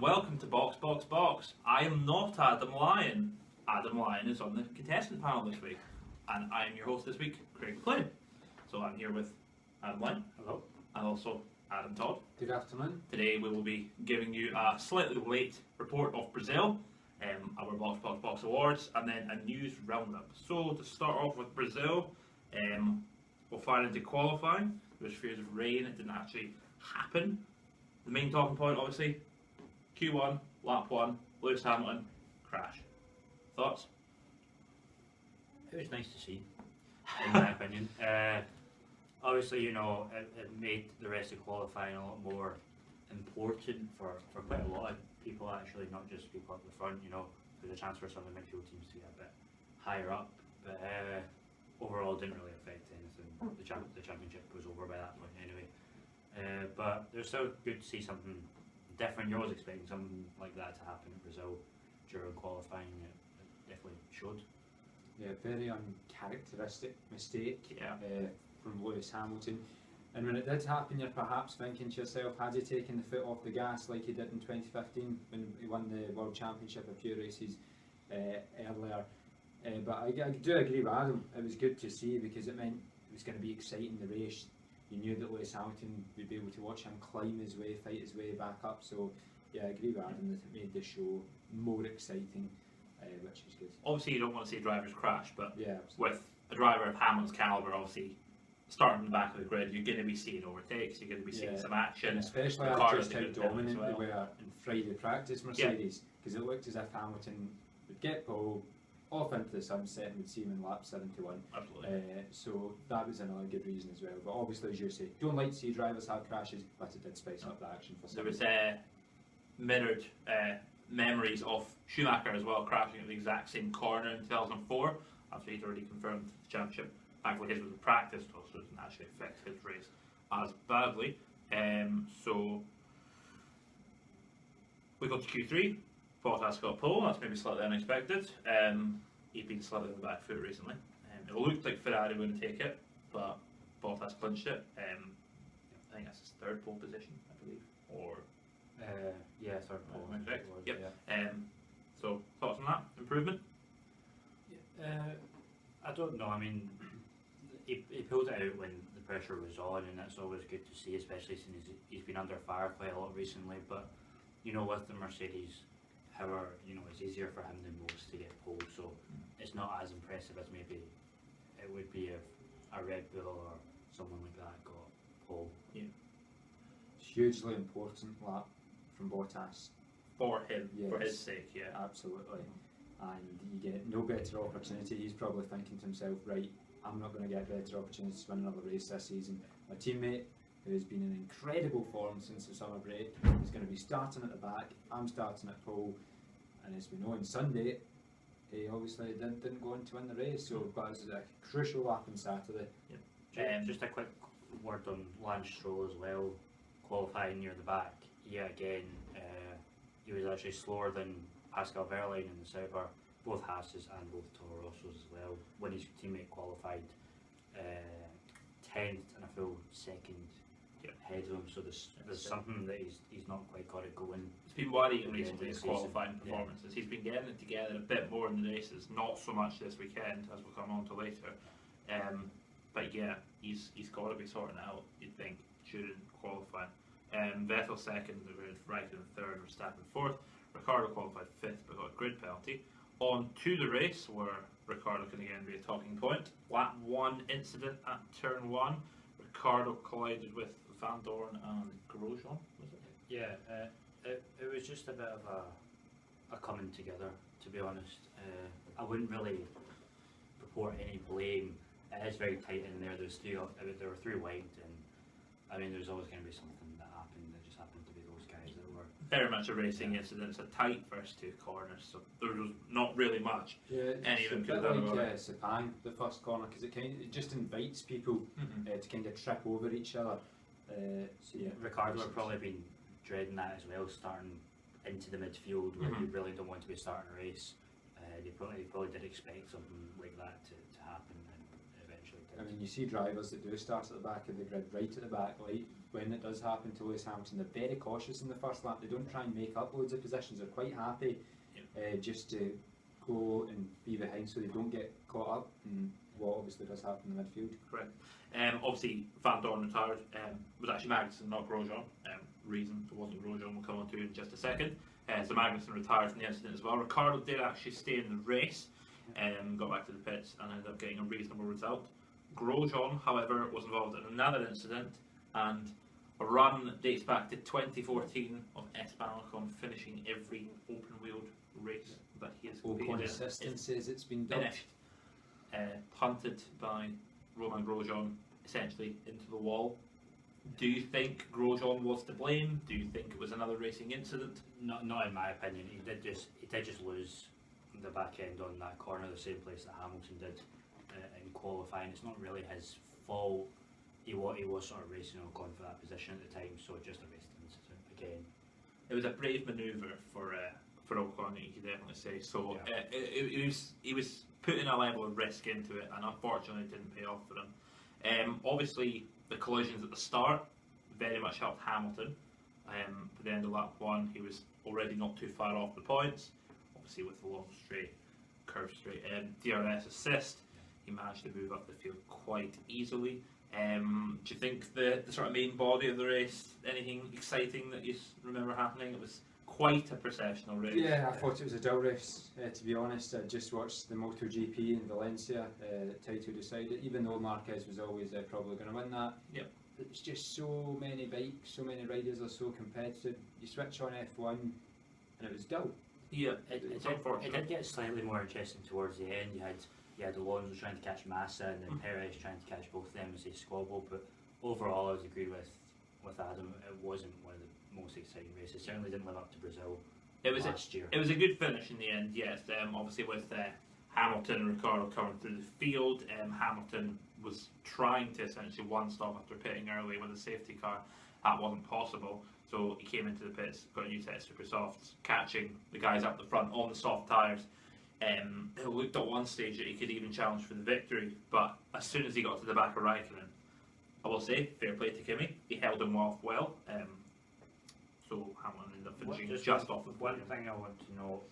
welcome to Box Box Box. I am not Adam Lyon. Adam Lyon is on the contestant panel this week, and I am your host this week, Craig McLean. So I'm here with Adam Lyon. Hello. And also Adam Todd. Good afternoon. Today we will be giving you a slightly late report of Brazil, our Box Box Box Awards, and then a news roundup. So to start off with Brazil, we'll fire into qualifying. There was fears of rain, it didn't actually happen. The main talking point, obviously, Q1, lap 1, Lewis Hamilton, crash. Thoughts? It was nice to see, in my opinion. Obviously, you know, it made the rest of qualifying a lot more important for quite a lot of people, actually, not just people at the front, you know, there's a chance for some of the midfield teams to get a bit higher up, but overall it didn't really affect anything. The championship was over by that point anyway. But it was still good to see something different. You're always expecting something like that to happen in Brazil during qualifying. It definitely showed. Yeah, very uncharacteristic mistake from Lewis Hamilton. And when it did happen, you're perhaps thinking to yourself, had he taken the foot off the gas like he did in 2015 when he won the World Championship a few races earlier? But I do agree with Adam. It was good to see because it meant it was going to be exciting, the race. You knew that Lewis Hamilton would be able to watch him climb his way, fight his way back up. So yeah, I agree with Adam that it made the show more exciting, which is good. Obviously you don't want to see drivers crash, but yeah, with a driver of Hamilton's calibre, obviously starting in the back of the grid, you're going to be seeing overtakes, you're going to be seeing some action. And especially after just how dominant they were in Friday practice Mercedes, because it looked as if Hamilton would get pole, off into the sunset and would see him in lap 71. Absolutely. So that was another good reason as well. But obviously, as you say, don't like to see drivers have crashes, but it did spice up the action for some. There was mirrored memories of Schumacher as well crashing at the exact same corner in 2004 after he'd already confirmed the championship. Thankfully his was in practice, so it didn't actually affect his race as badly. So we got to Q3. Bottas got a pole, that's maybe slightly unexpected. He'd been slightly on the back foot recently. It looked like Ferrari were going to take it, but Bottas clinched it. I think that's his third pole position, I believe. Or yeah, third pole. Yep. Yeah. So thoughts on that? Improvement? I don't know. I mean, he pulled it out when the pressure was on, and that's always good to see, especially since he's been under fire quite a lot recently. But you know, with the Mercedes, however, you know, it's easier for him than most to get pole, so it's not as impressive as maybe it would be if a Red Bull or someone like that got pole. Yeah. Hugely important lap from Bottas. For him, yes, for his sake, yeah. Absolutely. And you get no better opportunity. He's probably thinking to himself, right, I'm not going to get better opportunities to win another race this season. My teammate, who has been in incredible form since the summer break, is going to be starting at the back. I'm starting at pole. And as we know, on Sunday, he obviously didn't go on to win the race. So, but it was a crucial lap on Saturday. Yep. Just a quick word on Lance Stroll as well, qualifying near the back. Yeah, again, he was actually slower than Pascal Wehrlein in the Sauber, both Haas's and both Toro Rosso's as well, when his teammate qualified 10th and a full second ahead of him. So there's something that he's not quite got it going. He's been worrying recently his season. qualifying performances. He's been getting it together a bit more in the races, not so much this weekend, as we'll come on to later. But yeah, he's got to be sorting it out, you'd think, during qualifying. Vettel second, Raikkonen third, Verstappen fourth. Ricciardo qualified fifth but got a grid penalty. On to the race, where Ricciardo can again be a talking point. Lap 1 incident at turn 1. Ricciardo collided with Van Dorn and Grosjean, was it? Yeah, it was just a bit of a coming together, to be honest. I wouldn't really purport any blame. It is very tight in there. There were three wide, and I mean, there's always going to be something that happened. That just happened to be those guys that were very much a racing incident. It's a tight first two corners, so there was not really much. Yeah, any of them could have have done done it. Sepang, the first corner, because it just invites people to kind of trip over each other. So yeah, Ricciardo would probably been dreading that as well, starting into the midfield where you really don't want to be starting a race. They probably did expect something like that to happen, and eventually I mean, you see drivers that do start at the back of the grid, right at the back, like when it does happen to Lewis Hamilton, they're very cautious in the first lap. They don't try and make up loads of positions. They're quite happy just to go and be behind so they don't get caught up in what obviously does happen in the midfield. Correct. Obviously, Van Dorn retired. Was actually Magnussen, not Grosjean. Reason it wasn't Grosjean, we'll come on to in just a second. So Magnussen retired from the incident as well. Ricciardo did actually stay in the race, got back to the pits and ended up getting a reasonable result. Grosjean, however, was involved in another incident, and a run that dates back to 2014 of Esteban Ocon finishing every open-wheeled race that he has competed in. Ocon says it's been done. Finished. Punted by Romain Grosjean essentially into the wall. Do you think Grosjean was to blame? Do you think it was another racing incident? Not in my opinion. He did just lose the back end on that corner, the same place that Hamilton did in qualifying. It's not really his fault. He was sort of racing Ocon for that position at the time, so just a racing incident again. It was a brave manoeuvre for Ocon, you could definitely say. So he was putting a level of risk into it, and unfortunately it didn't pay off for him. Obviously, the collisions at the start very much helped Hamilton. At the end of lap 1, he was already not too far off the points. Obviously, with the long curve straight DRS assist, he managed to move up the field quite easily. Do you think the sort of main body of the race, anything exciting that you remember happening? It was quite a processional race. Yeah, I thought it was a dull race, to be honest. I just watched the MotoGP in Valencia, title decided, even though Marquez was always probably going to win that. Yep. It's just so many bikes, so many riders are so competitive. You switch on F1 and it was dull. Yeah, it did get slightly more interesting towards the end. You had Alonso trying to catch Massa and then Perez trying to catch both of them as they squabbled, but overall I would agree with Adam, it wasn't one of the most exciting races. It certainly didn't live up to Brazil last year. It was a good finish in the end, yes. Obviously with Hamilton and Ricciardo coming through the field, Hamilton was trying to essentially one stop after pitting early with a safety car. That wasn't possible, so he came into the pits, got a new set of super softs, catching the guys up the front on the soft tyres. It looked at one stage that he could even challenge for the victory, but as soon as he got to the back of Raikkonen, I will say, fair play to Kimi, he held him off well. So Hamilton ended up finishing just off the one thing I want to know,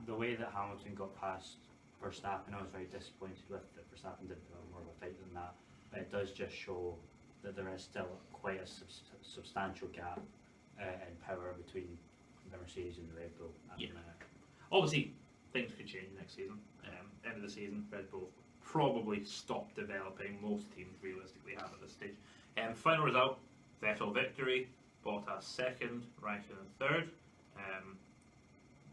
the way that Hamilton got past Verstappen, I was very disappointed with that Verstappen didn't have more of a fight than that, but it does just show that there is still quite a substantial gap in power between the Mercedes and the Red Bull at the minute. Obviously, things could change next season. End of the season, Red Bull probably stop developing. Most teams realistically have at this stage. Final result, Vettel victory, Bottas second, Raikkonen third.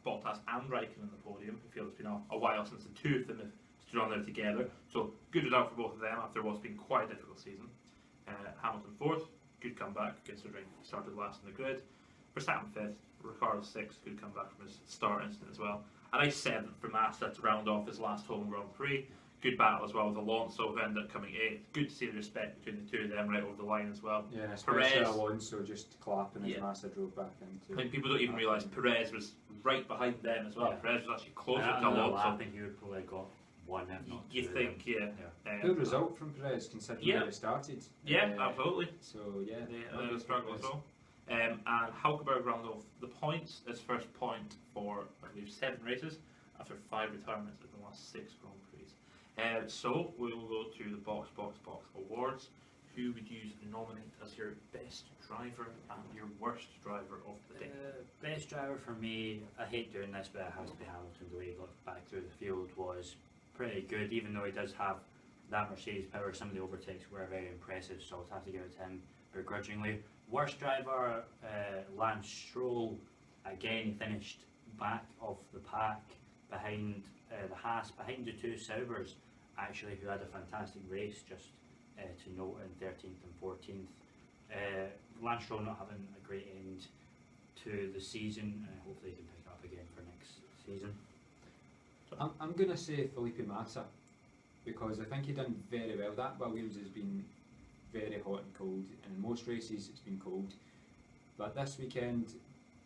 Bottas and Raikkonen on the podium. I feel it's been a while since the two of them have stood on there together. So good result for both of them after what's been quite a difficult season. Hamilton fourth, good comeback considering he started last in the grid. Verstappen fifth, Ricciardo sixth, good comeback from his start incident as well. A nice seventh for Massa to round off his last home Grand Prix. Good battle as well with Alonso, who ended up coming eighth. Good to see the respect between the two of them right over the line as well. Yeah, and especially Alonso just clapping as Massa drove back into. I think people don't even realise Perez was right behind them as well. Yeah. Perez was actually closer to Alonso. I think he would probably got one, if not two. You think, yeah. Good result from Perez considering where it started. Yeah, absolutely. So yeah, a little struggle as well. And Hulkenberg rounded off the points, his first point for, I believe, 7 races after 5 retirements in the last 6 Grand Prix. So we will go to the box awards. Who would you nominate as your best driver and your worst driver of the day? Best driver for me, I hate doing this, but it has to be Hamilton. The way he got back through the field was pretty good, even though he does have that Mercedes power. Some of the overtakes were very impressive, so I'll have to give it to him begrudgingly. Worst driver, Lance Stroll. Again, he finished back of the pack behind the Haas, behind the 2 Saubers, actually, who had a fantastic race, just to note, in 13th and 14th. Lance Stroll not having a great end to the season, hopefully he can pick up again for next season. I'm going to say Felipe Massa, because I think he done very well. That Williams has been very hot and cold, and in most races it's been cold. But this weekend,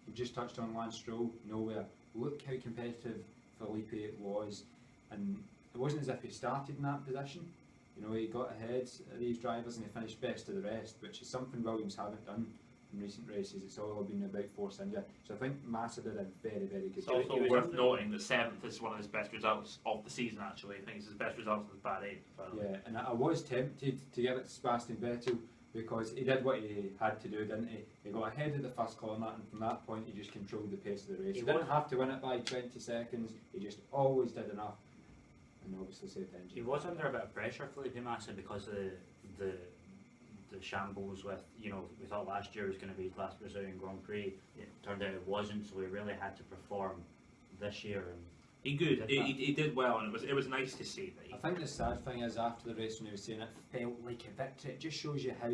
we've just touched on Lance Stroll, nowhere. Look how competitive Felipe was, and it wasn't as if he started in that position. You know, he got ahead of these drivers and he finished best of the rest, which is something Williams haven't done in recent races. It's all been about Force India. So I think Massa did a very, very good It's job. also worth noting that 7th is one of his best results of the season, actually. I think it's his best result of the bad 8th. Yeah, and I was tempted to give it to Sebastian Vettel because he did what he had to do, didn't he? He got ahead of the first corner, and from that point he just controlled the pace of the race. He didn't have to win it by 20 seconds, he just always did enough, and obviously saved the engine. He was under a bit of pressure, Felipe Massa, because of the shambles with, you know, we thought last year was going to be his last Brazilian Grand Prix. It turned out it wasn't, so he really had to perform this year. And he did well, and it was nice to see that. I think the sad thing is, after the race when he was saying it felt like a victory, it just shows you how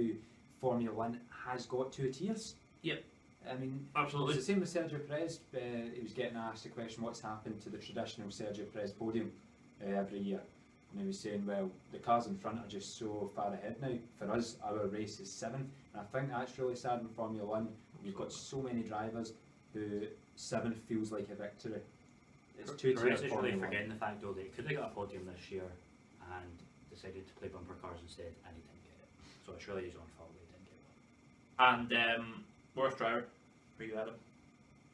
Formula 1 has got to its ears. Yep. I mean, absolutely. It's the same with Sergio Perez. He was getting asked the question, what's happened to the traditional Sergio Perez podium every year? And he was saying, well, the cars in front are just so far ahead now. For us, our race is 7th. And I think that's really sad in Formula 1. You've got so many drivers who 7th feels like a victory. It's too Perez is really forgetting the fact, though, that he could have got a podium this year and decided to play bumper cars instead, and he didn't get it. So it's really his own fault that he didn't get one. And worst driver for you, Adam?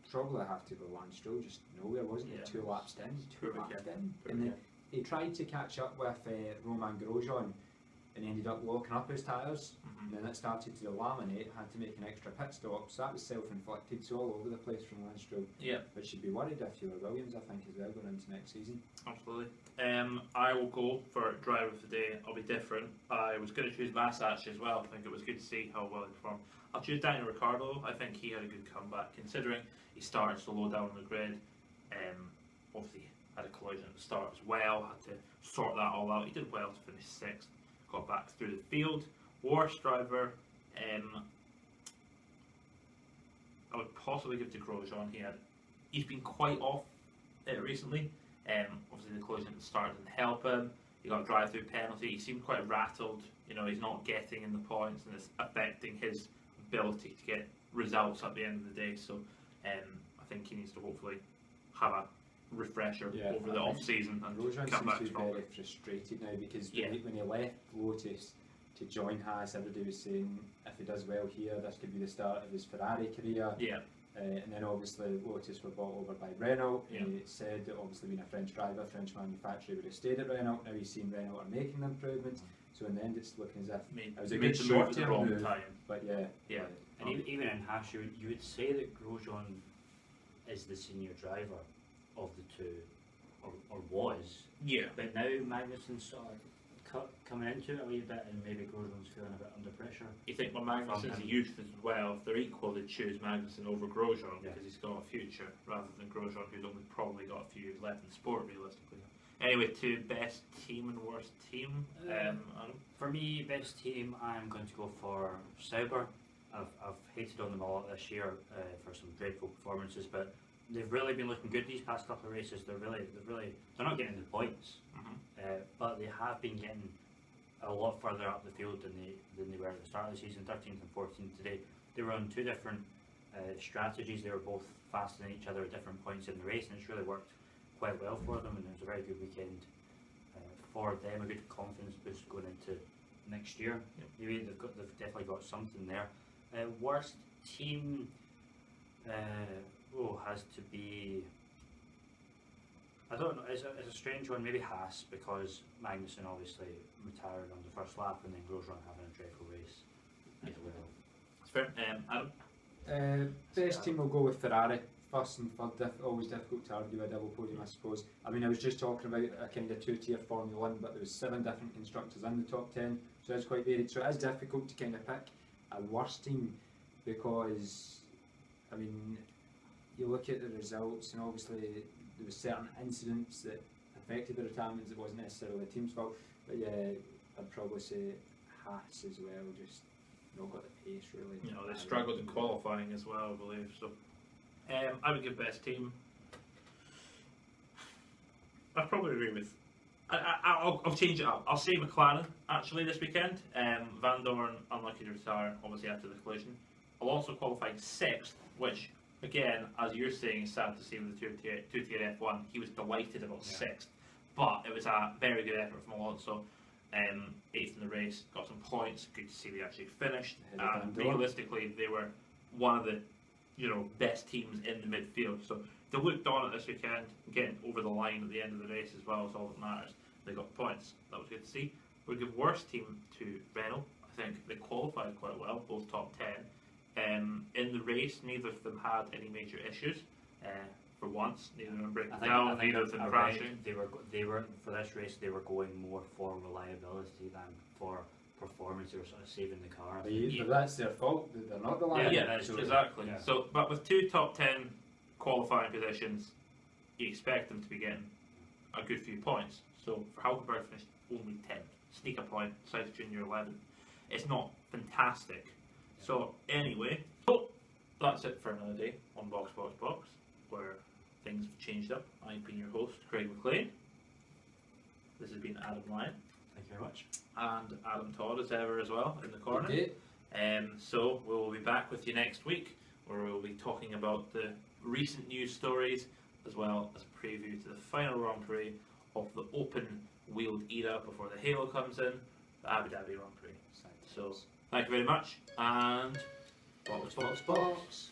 Probably have to go Lance Stroll, just nowhere, wasn't it? 2 laps in. And he tried to catch up with Romain Grosjean and ended up locking up his tyres, and then it started to laminate, had to make an extra pit stop, so that was self-inflicted, so all over the place from Lance Stroll. Yeah. But should be worried if you were Williams, I think, as well, going into next season. Absolutely. I will go for driver of the day. I'll be different. I was going to choose Massa actually as well. I think it was good to see how well he performed. I'll choose Daniel Ricciardo. I think he had a good comeback, considering he started so low down on the grid. Obviously had a collision at the start as well, had to sort that all out. He did well to finish 6th, got back through the field. Worst driver, I would possibly give to Grosjean. He's been quite off recently. Obviously the collision at the start didn't help him. He got a drive-through penalty. He seemed quite rattled. You know, he's not getting in the points, and it's affecting his ability to get results at the end of the day. So I think he needs to hopefully have a refresher over the off season and Grosjean come back seems to be stronger. very frustrated now because when he left Lotus to join Haas, everybody was saying if he does well here, this could be the start of his Ferrari career. Yeah. And then obviously Lotus were bought over by Renault. Yeah. He said that obviously being a French driver, French manufacturer, would have stayed at Renault. Now he's seen Renault are making the improvements. So in the end, it's looking as if it was a good short-term move. But yeah. And even in Haas, you would say that Grosjean is the senior driver of the two, or was. Yeah. But now Magnussen's sort of coming into it a wee bit, and maybe Grosjean's feeling a bit under pressure. You think Magnussen's a youth as well? If they're equal, they'd choose Magnussen over Grosjean because he's got a future, rather than Grosjean, who's only probably got a few years left in sport, realistically. Anyway, to best team and worst team. For me, best team, I'm going to go for Sauber. I've hated on them a lot this year for some dreadful performances, but they've really been looking good these past couple of races. They're not getting the points, but they have been getting a lot further up the field than they were at the start of the season. 13th and 14th today. They were on 2 different strategies. They were both faster than each other at different points in the race, and it's really worked quite well for them. And it was a very good weekend for them. A good confidence boost going into next year. Maybe they've definitely got something there. Worst team has to be, I don't know, it's a strange one, maybe Haas, because Magnussen obviously retired on the first lap and then Grosjean having a dreadful race as well. That's fair. Adam? Best team will go with Ferrari. First and third, always difficult to argue a double podium, I suppose. I mean, I was just talking about a kind of 2-tier Formula 1, but there was 7 different constructors in the top 10, so it's quite varied. So it is difficult to kind of pick a worst team because, I mean, you look at the results and obviously there were certain incidents that affected the retirements. It wasn't necessarily the team's fault, but yeah, I'd probably say Haas as well, just not got the pace really. You know, they struggled in qualifying as well, I believe. So I would give best team. I probably agree with. I'll change it up. I'll say McLaren actually this weekend. Van Dorn unlucky to retire obviously after the collision. Alonso qualifying 6th, which again, as you're saying, is sad to see with the two-tier F1. He was delighted about 6th, but it was a very good effort from Alonso. 8th in the race, got some points. Good to see they actually finished. Ahead of And Van Dorn. realistically, they were one of the best teams in the midfield. So they looked on it this weekend, getting over the line at the end of the race as well is all that matters. They got points. That was good to see. We give worst team to Renault. I think they qualified quite well, both top 10. In the race, neither of them had any major issues. For once, neither of them breaking down, neither of them crashing. They were for this race. They were going more for reliability than for performance. They were sort of saving the car. But that's their fault. They're not the line. Yeah, that's true. exactly. Yeah. So, but with 2 top 10 qualifying positions, you expect them to be getting a good few points. So for Hulkenberg finished only 10th, sneak a point, South Junior 11th. It's not fantastic. So anyway, that's it for another day on Box, where things have changed up. I've been your host, Craig McLean. This has been Adam Lyon. Thank you very much. And Adam Todd as ever as well in the corner. Okay. So we'll be back with you next week, where we'll be talking about the recent news stories as well as a preview to the final Grand Prix of the open wheeled era before the Halo comes in, the Abu Dhabi Grand Prix. So thank you very much, and box.